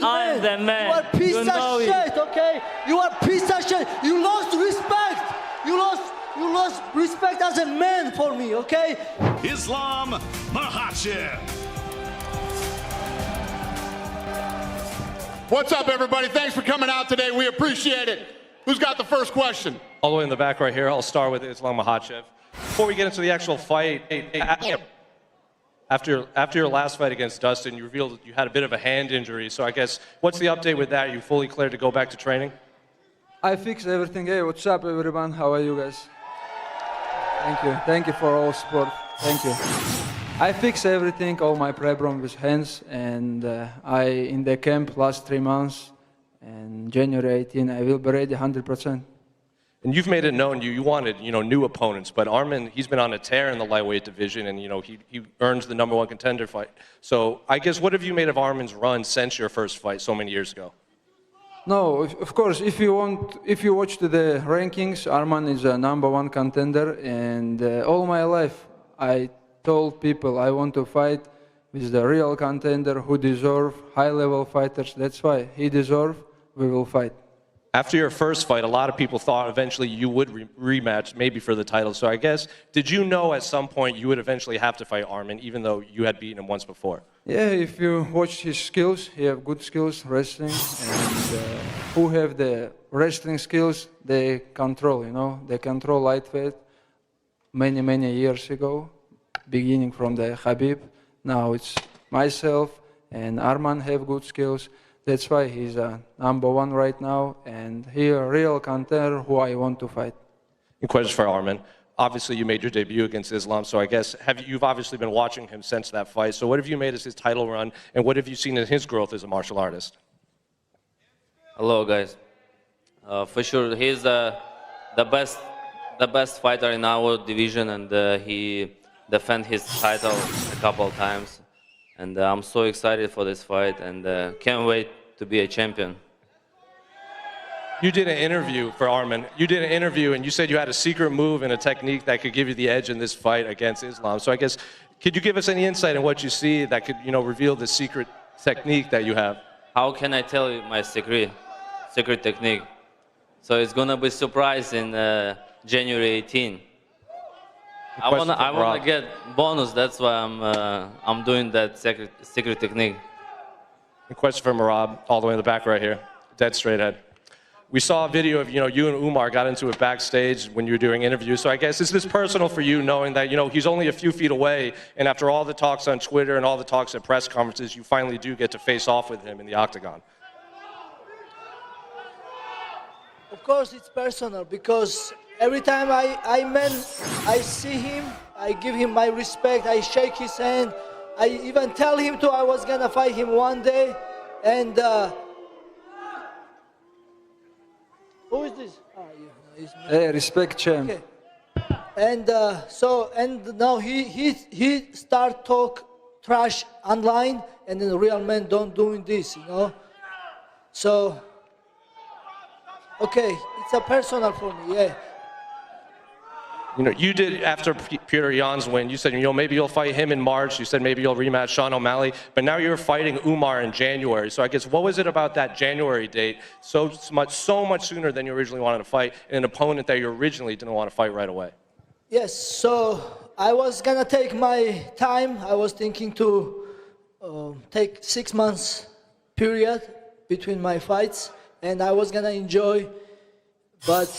good I'm man. the man. You are piece You of know it. shit, okay? You are piece of shit. You lost respect. You lost respect as a man for me, okay? Islam Makhachev. What's up, everybody? Thanks for coming out today. We appreciate it. Who's got the first question? All the way in the back right here. I'll start with Islam Makhachev. Before we get into the actual fight, after your last fight against Dustin, you revealed that you had a bit of a hand injury. So I guess, what's the update with that? Are you fully cleared to go back to training? I fixed everything. Hey, what's up, everyone? How are you guys? Thank you. Thank you for all support. Thank you. I fixed everything, all my problem with hands, and I in the camp last 3 months, and January 18, I will be ready 100%. And you've made it known you wanted, new opponents, but Arman, he's been on a tear in the lightweight division, and, he earns the #1 contender fight. So I guess, what have you made of Arman's run since your first fight so many years ago? No, of course, if you watch the rankings, Arman is a #1 contender, and all my life I told people I want to fight with the real contender who deserve high-level fighters. That's why he deserve, we will fight. After your first fight, a lot of people thought eventually you would rematch, maybe for the title. So I guess, did you know at some point you would eventually have to fight Arman, even though you had beaten him once before? Yeah, if you watch his skills, he have good skills, wrestling, and who have the wrestling skills, they control, they control lightweight many years ago, beginning from the Khabib. Now it's myself, and Arman have good skills. That's why he's #1 right now, and he a real contender who I want to fight. In question for Arman, obviously you made your debut against Islam, so I guess you've obviously been watching him since that fight. So what have you made as his title run, and what have you seen in his growth as a martial artist? Hello, guys. For sure, he's the best fighter in our division, and he defended his title a couple of times. And I'm so excited for this fight, and can't wait to be a champion. You did an interview for Arman. You did an interview, and you said you had a secret move and a technique that could give you the edge in this fight against Islam. So I guess, could you give us any insight on what you see that could, reveal the secret technique that you have? How can I tell you my secret technique? So it's gonna be surprise in January 18. I wanna get bonus. That's why I'm doing that secret technique. A question for Merab, all the way in the back right here, dead straight ahead. We saw a video of you and Umar got into it backstage when you were doing interviews. So I guess, is this personal for you, knowing that he's only a few feet away, and after all the talks on Twitter and all the talks at press conferences, you finally do get to face off with him in the octagon? Of course, it's personal because every time I see him, I give him my respect, I shake his hand, I even tell him I was gonna fight him one day, and who is this? Hey, respect, champ. Okay. And and now he start talk trash online, and then the real men don't doing this, So, okay, it's a personal for me, yeah. You did, after Peter Yan's win, you said, maybe you'll fight him in March. You said maybe you'll rematch Sean O'Malley. But now you're fighting Umar in January. So I guess, what was it about that January date so much sooner than you originally wanted to fight, and an opponent that you originally didn't want to fight right away? Yes, so I was going to take my time. I was thinking to take 6 months period between my fights, and I was going to enjoy. But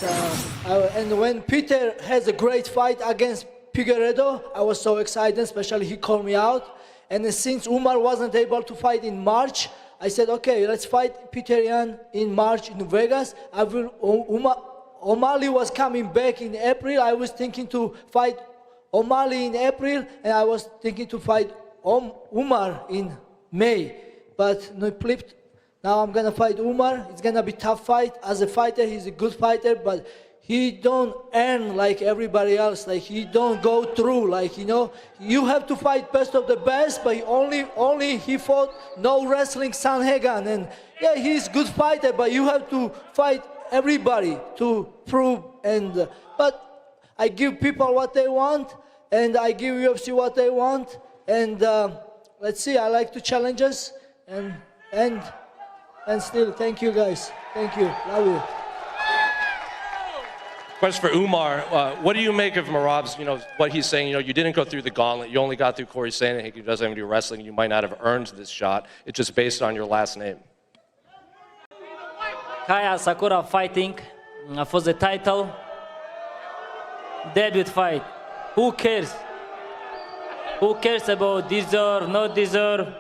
and when Peter has a great fight against Figueiredo, I was so excited, especially he called me out. And then since Umar wasn't able to fight in March, I said, okay, let's fight Peter Yan in March in Vegas. O'Malley was coming back in April. I was thinking to fight O'Malley in April, and I was thinking to fight Umar in May. But no, flipped. Now I'm gonna fight Umar. It's gonna be a tough fight. As a fighter, he's a good fighter, but he don't earn like everybody else. Like he don't go through. Like you have to fight best of the best. But he fought no wrestling Sanhagan, and yeah, he's good fighter. But you have to fight everybody to prove. And but I give people what they want, and I give UFC what they want. And let's see. I like to challenges and. And still, thank you guys. Thank you. Love you. Question for Umar. What do you make of Merab's, what he's saying? You didn't go through the gauntlet. You only got through Corey saying he doesn't do wrestling. You might not have earned this shot. It's just based on your last name. Kaya Sakura fighting for the title. Debut fight. Who cares? Who cares about deserve, not deserve?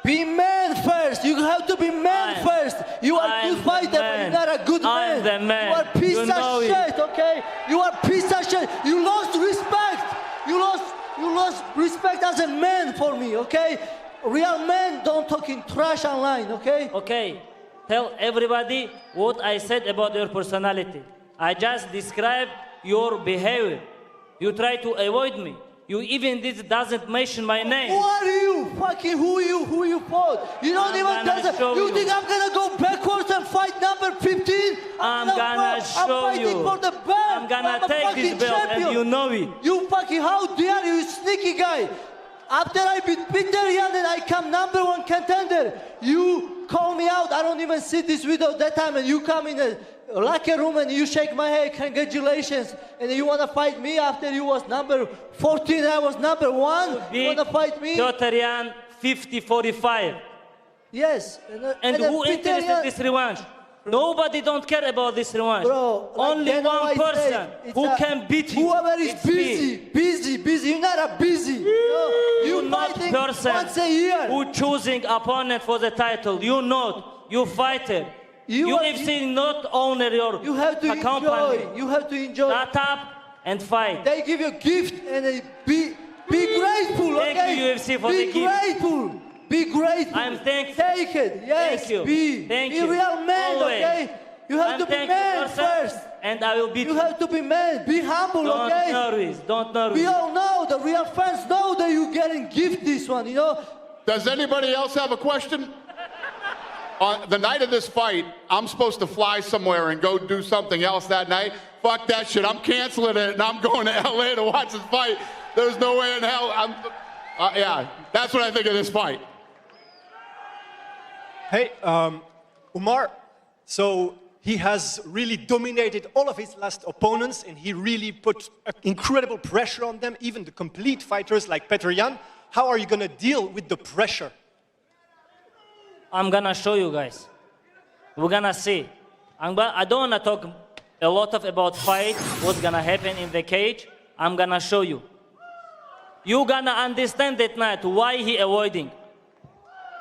Be man first. You have to be man first. You are a good fighter, but you're not a good man. I'm the man. You are piece of shit, okay? You are piece of shit. You lost respect. You lost respect as a man for me, okay? Real men don't talk in trash online, okay? Okay. Tell everybody what I said about your personality. I just described your behavior. You try to avoid me. You even doesn't mention my name. Who are you? Fucking who you fought? You don't you think I'm gonna go backwards and fight number 15? I'm gonna show you. For the belt. I'm gonna take this belt champion. and you know it. You fucking, how dare you, sneaky guy. After I beat Peter Yan and I come number 1 contender, you call me out. I don't even see this video that time, and you come in a locker room and you shake my head, congratulations. And you wanna fight me after you was number 14, I was number 1? You wanna fight me? Peter Yan 50-45. Yes. And who interested this revanche? Nobody don't care about this revanche. Bro, only one person who can beat you. Whoever is busy. You're not a busy. You not fighting person once a year. who choosing opponent for the title. You not. You fighter. UFC not owner your You have to company. enjoy. You have to enjoy. Shut up and fight. They give you a gift and be grateful. Thank okay? you, UFC, for the gift. Be grateful. Be grateful. I'm thankful. Take it. Yes. Thank you. Be real man. Always. Okay. You have to be man first. And I will beat You have to be man. Be humble. Don't okay. nervous. Don't nervous. We all know, the real fans know that you're getting gift this one. Does anybody else have a question? On the night of this fight, I'm supposed to fly somewhere and go do something else that night. Fuck that shit. I'm canceling it and I'm going to LA to watch this fight. There's no way in hell. Yeah, that's what I think of this fight. Hey, Umar, so he has really dominated all of his last opponents and he really put incredible pressure on them, even the complete fighters like Petr Yan. How are you going to deal with the pressure? I'm gonna show you guys. We're gonna see. I don't wanna talk a lot about fight, what's gonna happen in the cage. I'm gonna show you. You're gonna understand that night why he avoiding.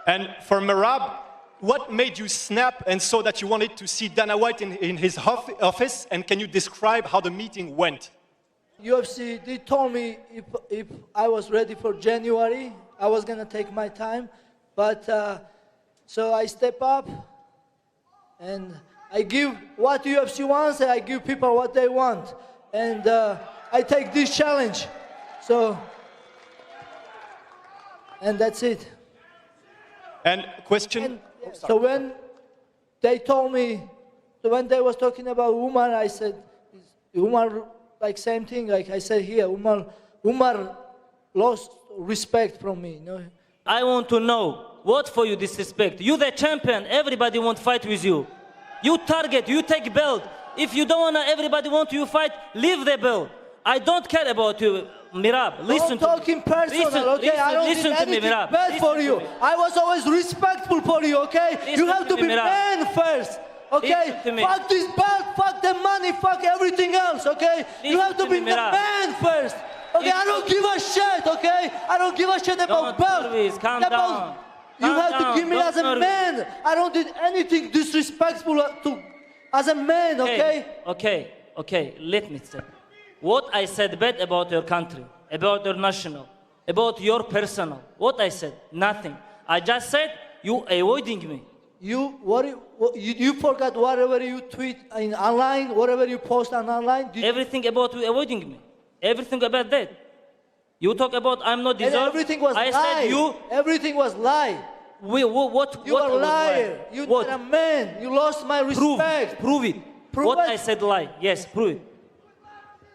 And for Merab, what made you snap and so that you wanted to see Dana White in his office? And can you describe how the meeting went? UFC, they told me if I was ready for January, I was gonna take my time, but so I step up and I give what UFC wants and I give people what they want. And I take this challenge. And that's it. And question? So when they told me, when they was talking about Umar, I said, Umar, like same thing, like I said here, Umar lost respect from me. I want to know, what for you disrespect? You the champion, everybody want to fight with you. You target, you take belt. If you don't want everybody want you fight, leave the belt. I don't care about you, Mirab. Listen to me. Talking personal, okay? I don't listen need to me, anything Mirab. bad for you. I was always respectful for you, okay? You have to be man first, okay? Fuck this belt, fuck the money, fuck everything else, okay? You have to be the man first. Okay, I don't give a shit, okay? I don't give a shit about belt. Calm down. You have to give me as a man. I don't do anything disrespectful as a man, okay? Okay, let me say. What I said bad about your country, about your national, about your personal, what I said? Nothing. I just said you avoiding me. You forgot whatever you tweet in online, whatever you post on online. Everything about you avoiding me. Everything about that. You talk about I'm not deserved. Everything was lie. Said you. Everything was lie. You are a liar. You're not a man. You lost my respect. Prove it. What I said lie. Yes, prove it.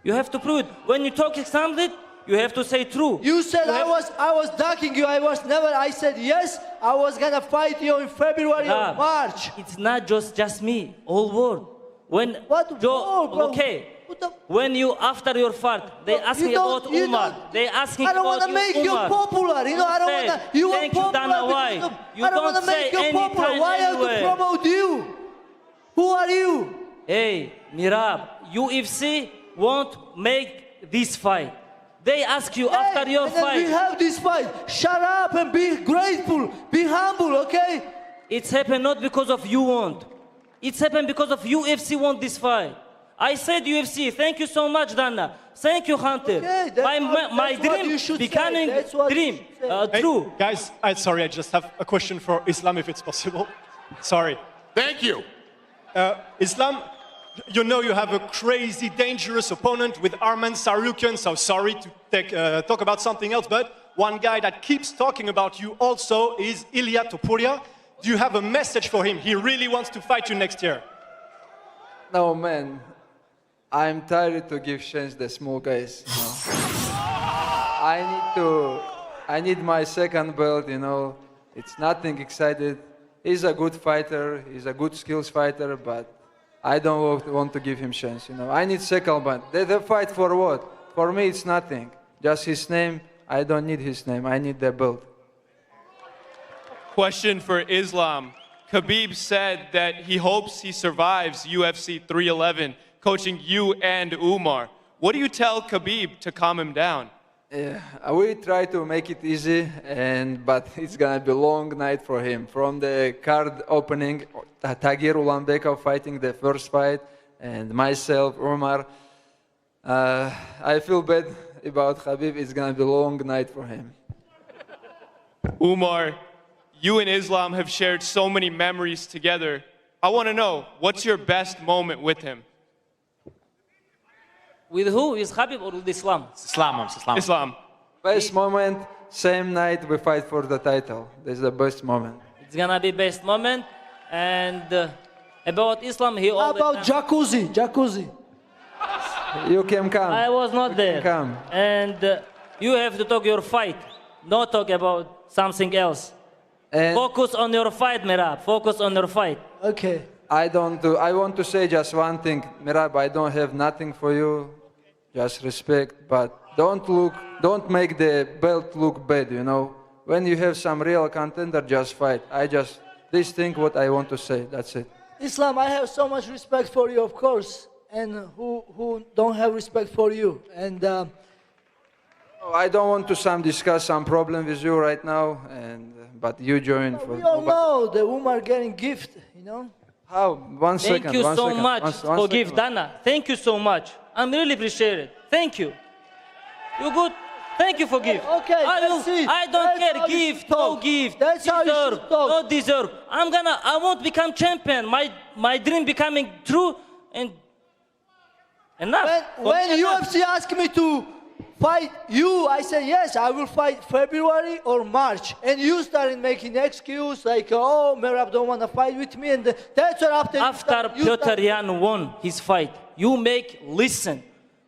You have to prove it. When you talk something, You have to say true. You said You have- I was ducking you. I said yes. I was gonna fight you in February or Merab, March. It's not just me. Whole world. When What world, bro? okay. What the- When you after your fight, they Bro, asking you don't- about you Umar. don't- They asking I don't about want to make you Umar. popular. You know, I don't Say, want to. You are thank you, popular. Dana because White. of- You I don't don't want to make say you popular. anytime Why I have to anywhere. promote you? Who are you? Hey, Mirab, UFC won't make this fight. They ask you after Hey, your and then we fight. have this fight. Shut up and be grateful. Be humble, okay? It's happened not because of you want. It's happened because of UFC want this fight. I said UFC. Thank you so much, Dana. Thank you, Hunter. Okay, that's my what- my that's what dream you should say. becoming That's what you dream should say. Hey, true. guys, sorry, I just have a question for Islam, if it's possible. Sorry. Thank you. Islam, you know you have a crazy, dangerous opponent with Arman Tsarukyan, so sorry to talk about something else, but one guy that keeps talking about you also is Ilya Topuria. Do you have a message for him? He really wants to fight you next year. No, man. I'm tired to give chance the small guys. You know? I need my second belt. You know, it's nothing excited. He's a good fighter. He's a good skills fighter, but I don't want to give him chance. You know, I need second belt. They fight for what? For me, it's nothing. Just his name. I don't need his name. I need the belt. Question for Islam. Khabib said that he hopes he survives UFC 311, coaching you and Umar. What do you tell Khabib to calm him down? Yeah, we try to make it easy, but it's gonna be a long night for him. From the card opening, Tagir Ulanbekov fighting the first fight, and myself, Umar. I feel bad about Khabib. It's gonna be a long night for him. Umar, you and Islam have shared so many memories together. I want to know, what's your best moment with him? With who? Is Khabib or with Islam? Islam. Best moment, same night we fight for the title. This is the best moment. It's gonna be best moment. And about Islam, he How always. about jacuzzi? You can come. I was not there. Come. And you have to talk your fight. Don't talk about something else. And Focus on your fight, Merab. Focus on your fight. Okay. I want to say just one thing, Mirab. I don't have nothing for you, just respect. But don't make the belt look bad. You know, when you have some real contender, just fight. This thing what I want to say. That's it. Islam, I have so much respect for you, of course, and who don't have respect for you. And I don't want to discuss some problem with you right now. But you join for. we all know the Umar getting gift, you know. How? One second. Thank you one so second, much one for second. gift, Dana. Thank you so much. I'm really appreciate it. Thank you. You good? Thank you for gift. Okay, that's it. I don't That's care. how you Gift, should no talk. gift. That's how you deserve, should talk. not deserve. I won't become champion. My dream becoming true and enough. When Enough. UFC asked me to fight you, I said yes, I will fight February or March. And you started making excuse like, oh, Merab don't want to fight with me, and that's what After Piotr Jan won his fight, you listen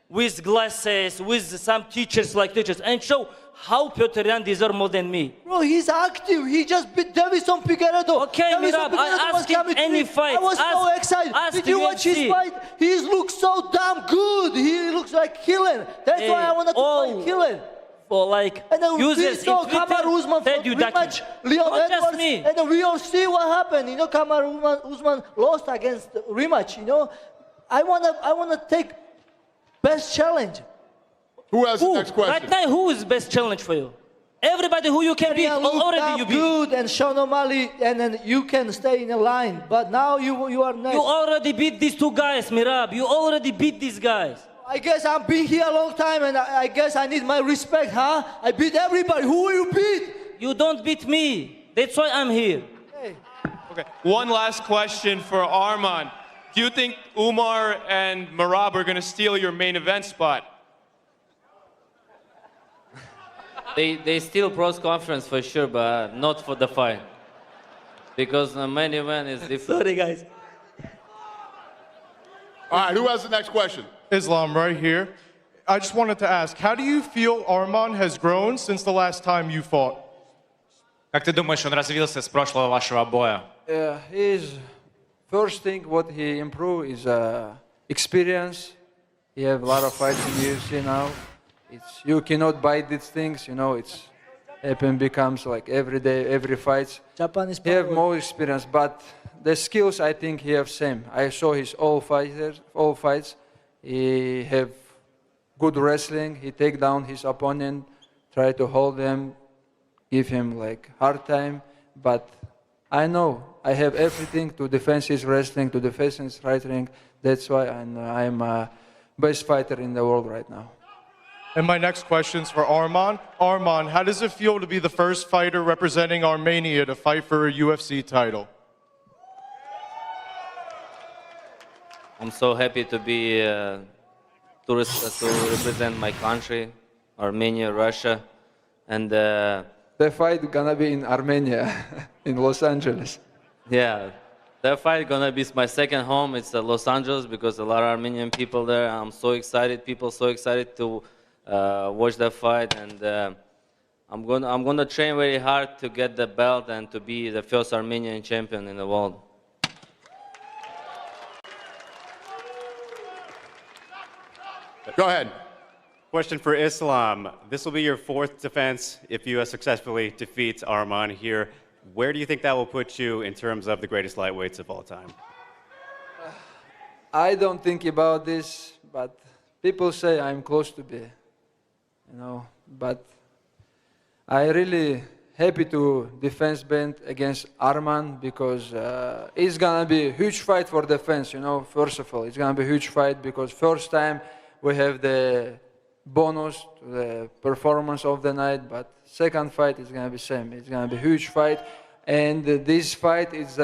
with glasses, with some teachers, and show how Piotr Jan deserve more than me. Bro, he's active. He just beat Davison Figueiredo. Okay, Davison Mirab, I Figueiredo was ask him coming to any me. fight. I was so Ask- excited. ask Did you watch his UFC. fight? He looks so damn good. He looks like killer. That's why I wanted to fight killer. For like And then we users saw in Twitter, Kamaru Usman said you ducky. rematch Leon Not just Edwards, me. and then we all see what happened. You know, Kamaru Usman lost against rematch. You know, I wanna take best challenge. Who has the Who? next question? Right now, who is best challenge for you? Everybody who you can beat, Marian looked already damn you beat. good, and Sean O'Malley, and then you can stay in a line. But now you are next. You already beat these two guys, Mirab. You already beat these guys. I guess I've been here a long time, and I guess I need my respect, huh? I beat everybody. Who will you beat? You don't beat me. That's why I'm here. Hey. Okay. One last question for Arman. Do you think Umar and Merab are going to steal your main event spot? They steal pros conference for sure, but not for the fight. Because the main event is different. Sorry, guys. All right, who has the next question? Islam right here. I just wanted to ask, how do you feel Arman has grown since the last time you fought? Как ты думаешь, он развился с прошлого вашего боя? His first thing what he improved is experience. He have a lot of fights in UFC now. You cannot buy these things, you know. It's happen becomes like every day, every fight. Japanese He have power. more experience, but the skills I think he have same. I saw his all fights. He have good wrestling. He take down his opponent, try to hold him, give him like hard time. But I know I have everything to defend his wrestling, to defend his fighting. That's why I'm best fighter in the world right now. And my next question's for Arman. Arman, how does it feel to be the first fighter representing Armenia to fight for a UFC title? I'm so happy to be to represent my country, Armenia, Russia, and The fight gonna be in Armenia, in Los Angeles. yeah, that fight gonna be my second home. It's Los Angeles because a lot of Armenian people there. I'm so excited. People so excited to watch that fight, and I'm gonna train very hard to get the belt and to be the first Armenian champion in the world. Go ahead. Question for Islam. This will be your fourth defense if you successfully defeat Arman here. Where do you think that will put you in terms of the greatest lightweights of all time? I don't think about this, but people say I'm close to be, you know. But I really happy to defense band against Arman because it's gonna be a huge fight for defense, you know. First of all, it's gonna be a huge fight because first time we have the bonus to the performance of the night, but second fight is gonna be same. It's gonna be a huge fight, and this fight is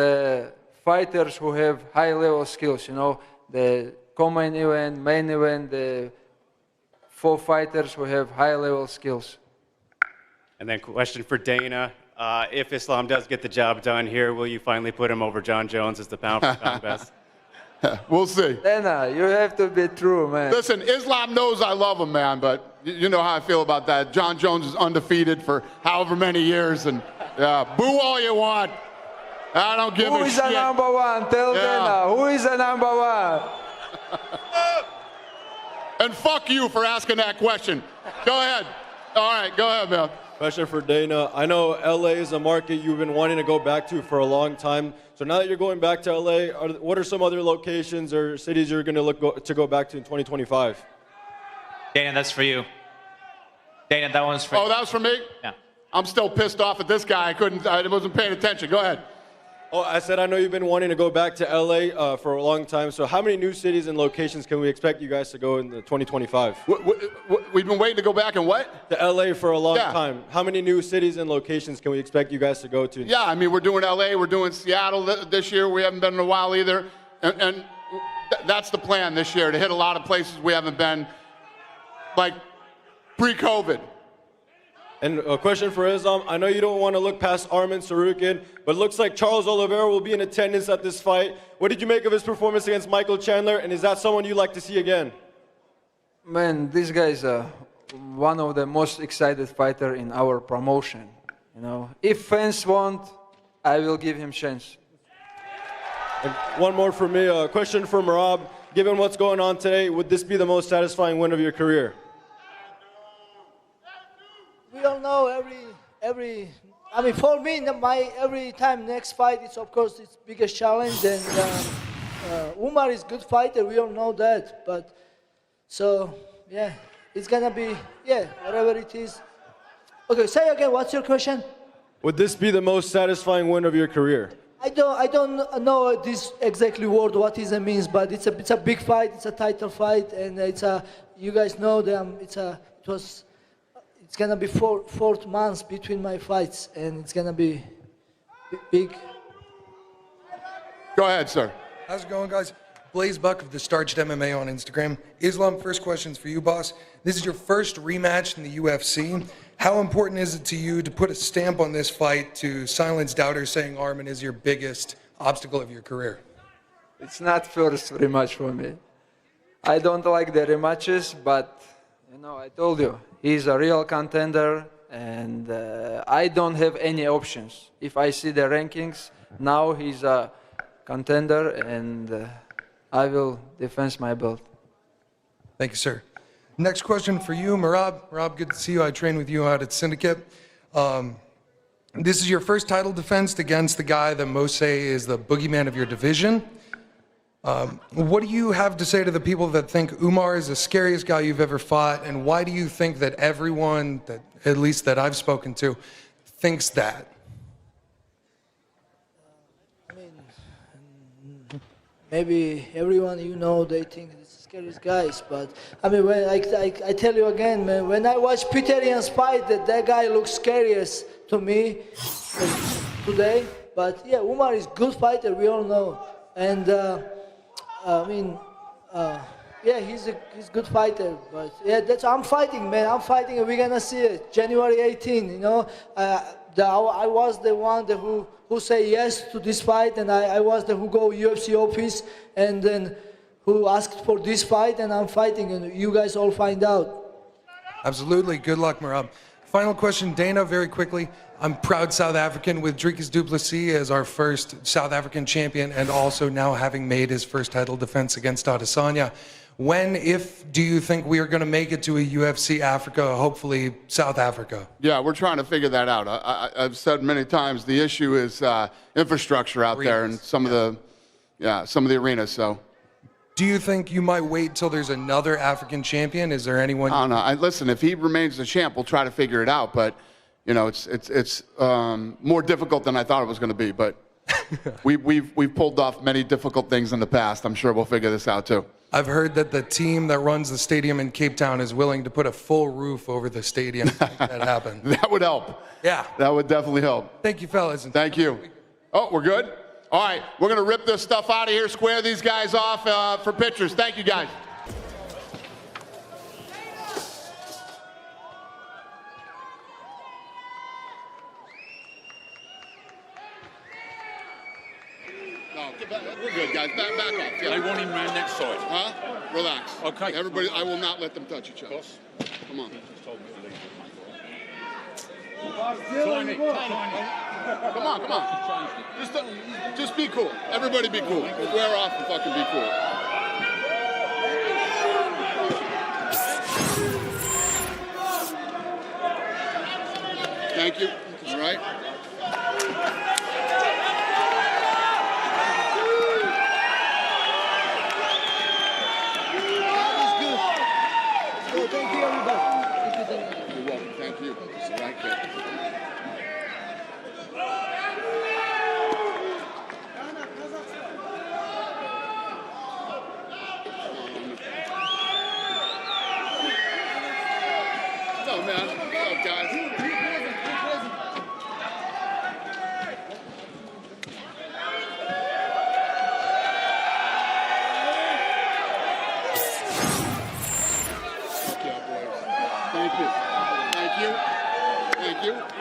fighters who have high level skills, you know. The main event, the 4 fighters who have high level skills. And then question for Dana. If Islam does get the job done here, will you finally put him over John Jones as the pound-for-pound best? We'll see. Dana, you have to be true, man. Listen, Islam knows I love him, man, but you know how I feel about that. John Jones is undefeated for however many years, and boo all you want. I don't give a shit. Who is the number one? Tell Dana, who is the number one? And fuck you for asking that question. Go ahead. All right, go ahead, man. Question for Dana. I know LA is a market you've been wanting to go back to for a long time. So now that you're going back to LA, what are some other locations or cities you're going to look to go back to in 2025? Dana, that's for you. Dana, that one's for you. Oh, that was for me? Yeah. I'm still pissed off at this guy. I wasn't paying attention. Go ahead. Oh, I said I know you've been wanting to go back to LA for a long time. So how many new cities and locations can we expect you guys to go in 2025? We've been waiting to go back and what? To LA for a long time. How many new cities and locations can we expect you guys to go to? Yeah, I mean, we're doing LA, we're doing Seattle this year. We haven't been in a while either. And that's the plan this year, to hit a lot of places we haven't been, like pre-COVID. And a question for Islam. I know you don't want to look past Arman Tsarukyan, but it looks like Charles Oliveira will be in attendance at this fight. What did you make of his performance against Michael Chandler, and is that someone you'd like to see again? Man, this guy is one of the most excited fighter in our promotion. You know, if fans want, I will give him chance. And one more for me. A question for Merab. Given what's going on today, would this be the most satisfying win of your career? We all know every. I mean, for me, every time next fight, it's of course its biggest challenge. And Umar is good fighter. We all know that. But so yeah, it's gonna be whatever it is. Okay, say again. What's your question? Would this be the most satisfying win of your career? I don't know this exactly word what it means, but it's a big fight. It's a title fight, and you guys know that it's gonna be four months between my fights, and it's gonna be big. Go ahead, sir. How's it going, guys? Blaze Buck of the Starched MMA on Instagram. Islam, first question's for you, boss. This is your first rematch in the UFC. How important is it to you to put a stamp on this fight to silence doubters saying Arman is your biggest obstacle of your career? It's not first rematch for me. I don't like the rematches, but You know, I told you, he's a real contender, and I don't have any options. If I see the rankings, now he's a contender, and I will defend my belt. Thank you, sir. Next question for you, Merab. Merab, good to see you. I trained with you out at Syndicate. This is your first title defense against the guy that most say is the boogeyman of your division. What do you have to say to the people that think Umar is the scariest guy you've ever fought, and why do you think that everyone, that at least that I've spoken to, thinks that? I mean, maybe everyone you know, they think it's the scariest guys, but I mean, when I tell you again, man, when I watch Peter Yan's fight, that guy looks scariest to me today. But yeah, Umar is good fighter, we all know, and I mean, yeah, he's a good fighter. But yeah, I'm fighting, man. I'm fighting, and we're gonna see it January 18. You know, I was the one who say yes to this fight, and I was the who go UFC office, and then who asked for this fight, and I'm fighting, and you guys all find out. Absolutely. Good luck, Merab. Final question, Dana, very quickly. I'm proud South African with Dricus du Plessis as our first South African champion, and also now having made his first title defense against Adesanya. When, if, do you think we are going to make it to a UFC Africa, hopefully South Africa? Yeah, we're trying to figure that out. I've said many times the issue is infrastructure out there and some of the arenas. So, do you think you might wait till there's another African champion? Is there anyone? I don't know. Listen, if he remains the champ, we'll try to figure it out. But you know, it's more difficult than I thought it was going to be. But we've pulled off many difficult things in the past. I'm sure we'll figure this out too. I've heard that the team that runs the stadium in Cape Town is willing to put a full roof over the stadium to make that happen. That would help. Yeah. That would definitely help. Thank you, fellas. Thank you. Oh, we're good? All right, we're going to rip this stuff out of here, square these guys off for pictures. Thank you, guys. No, we're good, guys. Back off. Yeah. They want him round that side. Huh? Relax. Okay. Everybody, I will not let them touch each other. Come on. Tiny. Come on. Just be cool. Everybody be cool. Square off and fucking be cool. Thank you. All right. Thank you, everybody. You're welcome. Thank you. It's the right kid. What's up, man? What's up, guys? Thank you. Thank you. Thank you.